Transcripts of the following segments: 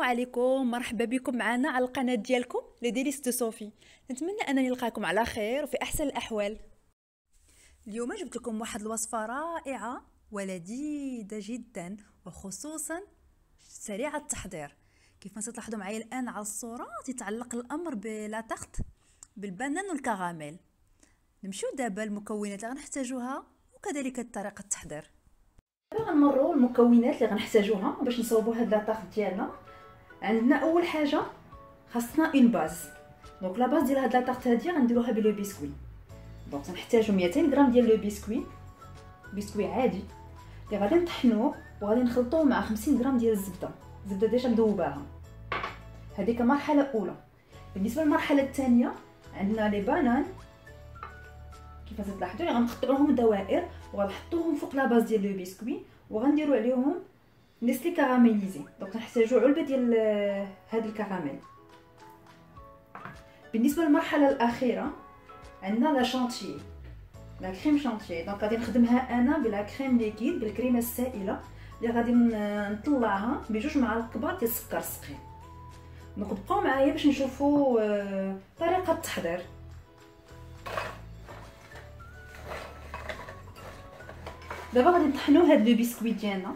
عليكم، مرحبا بكم معنا على القناة ديالكم لي ديليس دو صوفي. نتمنى انني نلقاكم على خير وفي احسن الاحوال. اليوم جبت لكم واحد الوصفة رائعة ولذيذة جدا، وخصوصا سريعة التحضير. كيف ما تلاحظوا معايا الان على الصورة يتعلق الامر بلا تخت بالبنان والكراميل. نمشيو دابا المكونات اللي غنحتاجوها وكذلك طريقة التحضير. دابا غنمروا المكونات اللي غنحتاجوها باش نصاوبوا هاد لاطاغ ديالنا. عندنا اول حاجه خاصنا اون باز. دونك لا باز ديال هاد لاطاغ هادي غنديروها بلو بسكوي. دونك غنحتاجو 200 غرام ديال لو بسكوي عادي اللي غادي نطحنوه وغادي نخلطوه مع 50 غرام ديال الزبده ديجا مذوباها. هذيك مرحله اولى. بالنسبه للمرحله الثانيه عندنا لي بانان كيف تلاحظوا اللي غنقطعوهم دوائر وغنحطوهم فوق لا باز ديال لو بسكوي وغنديروا عليهم نسلي كراميليزي. دونك نحتاجوا علبه ديال هذا الكراميل. بالنسبه للمرحله الاخيره عندنا لا شانتيي، لا كريم شانتيي. دونك غادي نخدمها انا بلا كريم ليكيد بالكريمه السائله اللي غادي نطلعها بجوج معالق كبار ديال السكر السخين. دونك بقاو معايا باش نشوفوا طريقه التحضير. دابا غادي نطحنوا هاد لو بسكوي ديالنا.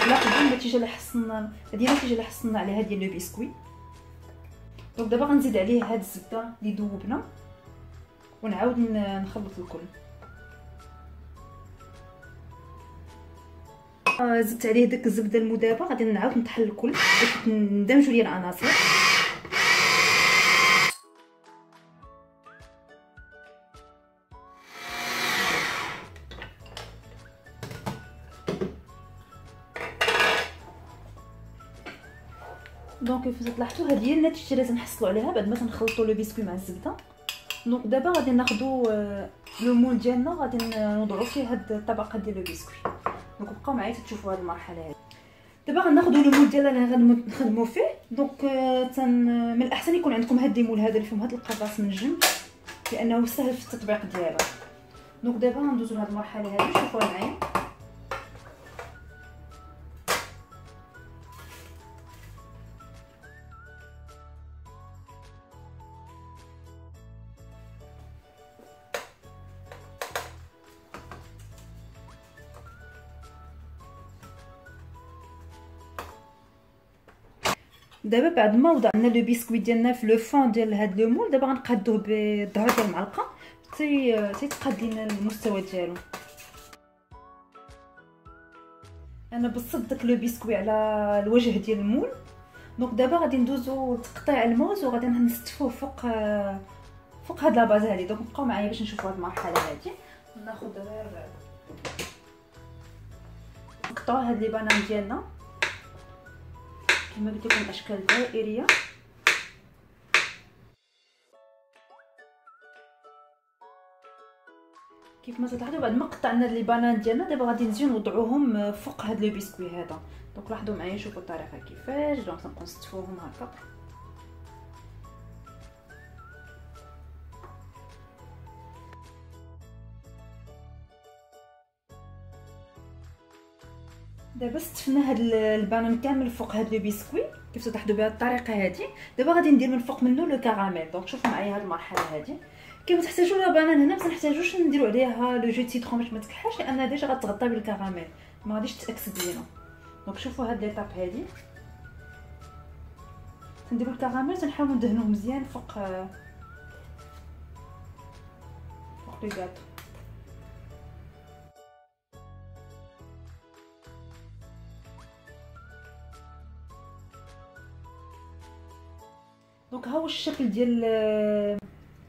لاحظوا النتيجه اللي حصلنا، هذه النتيجه اللي حصلنا عليها ديال لو بسكوي. دونك دابا غنزيد عليه هاد الزبده اللي ذوبنا ونعاود نخلط الكل. زدت عليه داك الزبده المذابه، غادي نعاود نطحن الكل باش ندمجوا ليه العناصر. دونك كيف تلاحظوا هذه هي النتيجه اللي تنحصلوا عليها بعد ما تنخلطوا لو بسكوي مع الزبده. دونك دابا غادي ناخذوا لو مول ديالنا، غادي نوضعوا فيه هاد الطبقه ديال لو بسكوي. دونك بقاو معايا تشوفوا هاد المرحله هذه. دابا غناخذوا لو مول ديالنا اللي غنخدموا فيه. دونك من الاحسن يكون عندكم هاد لي مول هذا اللي فيهم هاد القراص من الجنب لانه سهل في التطبيق ديالو. دونك دابا غندوزو لهاد المرحله هذه، شوفوا معايا. دابا بعد ما وضعنا لو بسكوي ديالنا في لو فون ديال هاد لو مول، دابا غنقادوه بالظهر ديال المعلقه تيتقاد لينا المستوى ديالو. انا بسطت داك لو بسكوي على الوجه ديال المول. دونك دابا غادي ندوزو لتقطيع الموز وغادي نستفوه فوق هاد لاباز هادي. دونك بقاو معايا باش نشوفوا هاد المرحله هادي. ناخذ غير نقطعوا هاد لي بانان ديالنا كما قلت لكم اشكال دائريه. كيف ما تلاحظوا بعد ما قطعنا لي بانان ديالنا دابا غادي نزيدو نوضعوهم فوق هاد لو بسكوي هذا. دونك لاحظوا معايا، شوفوا الطريقه كيفاش. دونك نبقاو نستفوهم هكا. دابا استفنا هاد البانان كامل فوق هاد لو بسكوي كيف تلاحظوا بهذه الطريقه هذه. دابا غادي ندير من فوق منه لو كراميل. دونك شوفوا معايا هاد المرحله هذه. كيف تحتاجوا لا بانان هنا ما تحتاجوش نديروا عليها لو جو سيترون باش ما تكحاش لانها ديجا غتغطى بالكراميل، ما غاديش تاكسد لينا. دونك شوفوا هاد ليطاب هذه تنديروا الكراميل، تنحاولوا ندهنوه مزيان فوق لو غاتو. دونك ها هو الشكل ديال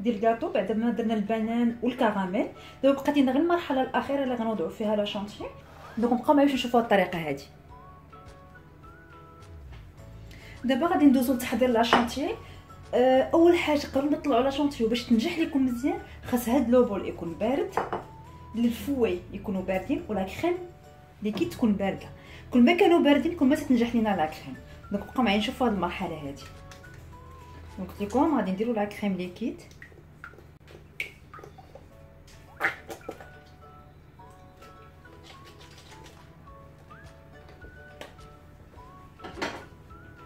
الكاطو بعد ما درنا البنان والكراميل. دابا بقات لنا غير المرحله الاخيره اللي غنوضعوا فيها لا شانتي. دونك بقاو معايا باش نشوفوا الطريقه هذه. دابا غادي ندوزو لتحضير لا شانتي. اول حاجه قبل ما نطلعوا لا شانتي باش تنجح لكم مزيان خاص هاد لوبول يكون بارد، الفواي يكونوا باردين ولا كريم ليكيد تكون بارده. كل ما كانوا باردين كل ما تتنجح لينا لا كريم. دونك بقاو معايا نشوفوا هاد المرحله هادي. دونك قلت لكم غادي نديروا لا كريم ليكيد.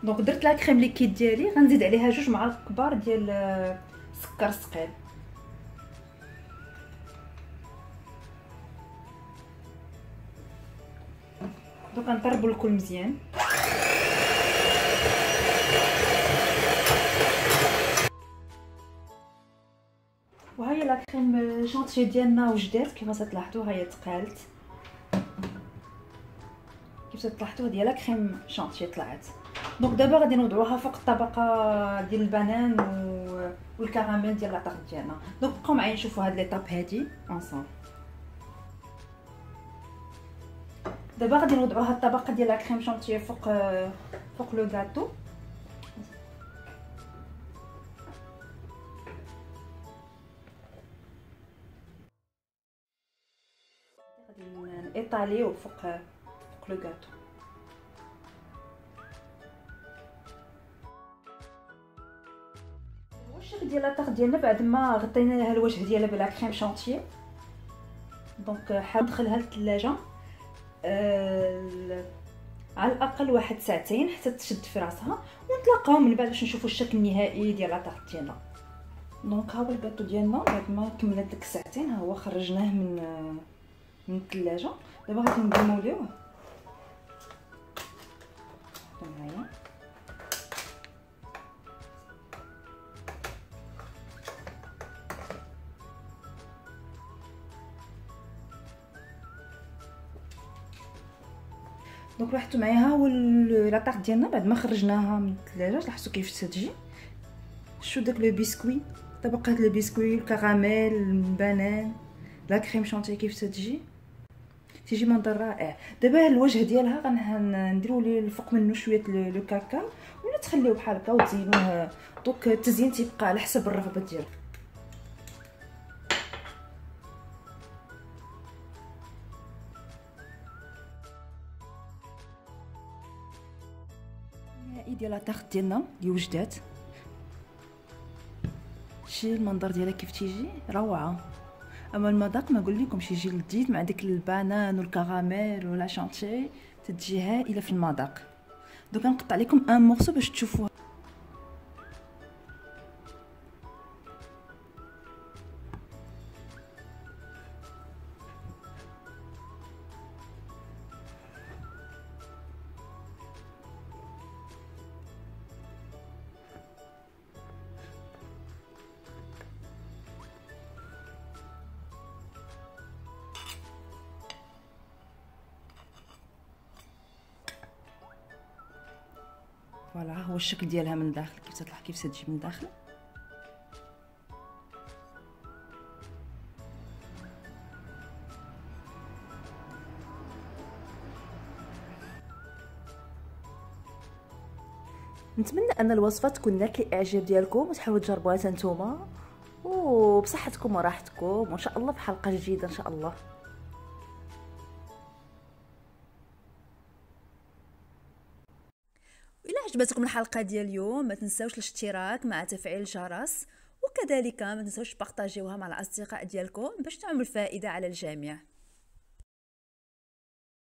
دونك درت لا كريم ليكيد ديالي، غنزيد عليها 2 معالق كبار ديال سكر ثقيل. دونك غنطربوا الكل مزيان. وهي لا كريم شونطيي ديالنا وجدات كيما تلاحظوا، هي تقالت كيف تلاحظوا. هذه لا كريم شونطيي طلعت. دونك دابا غادي نوضعوها فوق الطبقه ديال البنان والكراميل ديال لاطاغ ديالنا. دونك بقاو معايا نشوفوا هاد ليطاب هادي اونصون. دابا غادي نوضعوا هاد الطبقه ديال لا كريم شونطيي فوق لو غاتو. غادي نيطاليو فوق لو غاتو. الوجه ديال لاطاغ ديالنا بعد ما غطينا لها الوجه ديالها بلا كريم شونطيي، دونك حاول ندخلها للثلاجه على الاقل واحد ساعتين حتى تشد في راسها، ونتلاقاو من بعد باش نشوفوا الشكل النهائي ديال لاطاغ ديالنا. دونك ها هو الكاطو ديالنا بعد ما كملت ديك الساعتين، ها هو خرجناه من الثلاجه. دابا غادي نديموليوه معايا. دونك لاحظتوا معايا ها هو لاطاغ ديالنا بعد ما خرجناها من الثلاجه. لاحظتوا كيف تجي، شو داك لو بسكوي، طبقه لو بسكوي، الكراميل، البنان، لا كريم شونطيي كيف تجي منظر رائع. دابا الوجه ديالها غنديروا ليه الفوق منه شويه لو كاكاو، ولا تخليوه بحال هكا وتزينوه. دونك التزيين تيبقى على حسب الرغبه ديالك. النهائي ديال لاطاغ ديالنا اللي وجدات، شي المنظر ديالها كيف تيجي روعه. اما المذاق ما نقول لكمش يجي لذيذ مع داك البنان والكراميل ولا شونطيي، تجي هائله في المذاق. دوك نقطع لكم ان مورسو باش تشوفوها. فوالا هو الشكل ديالها من الداخل، كيف تطلع كيف تجي من الداخل. نتمنى ان الوصفه تكون نالت الاعجاب ديالكم، وتحاولوا تجربوها نتوما وبصحتكم وراحتكم، وان شاء الله في حلقه جديده ان شاء الله. إلا عجبتكم الحلقة ديال اليوم ما تنساوش الاشتراك مع تفعيل الجرس، وكذلك ما تنساوش بارطاجيوها مع الأصدقاء ديالكم باش تعم الفائدة على الجميع.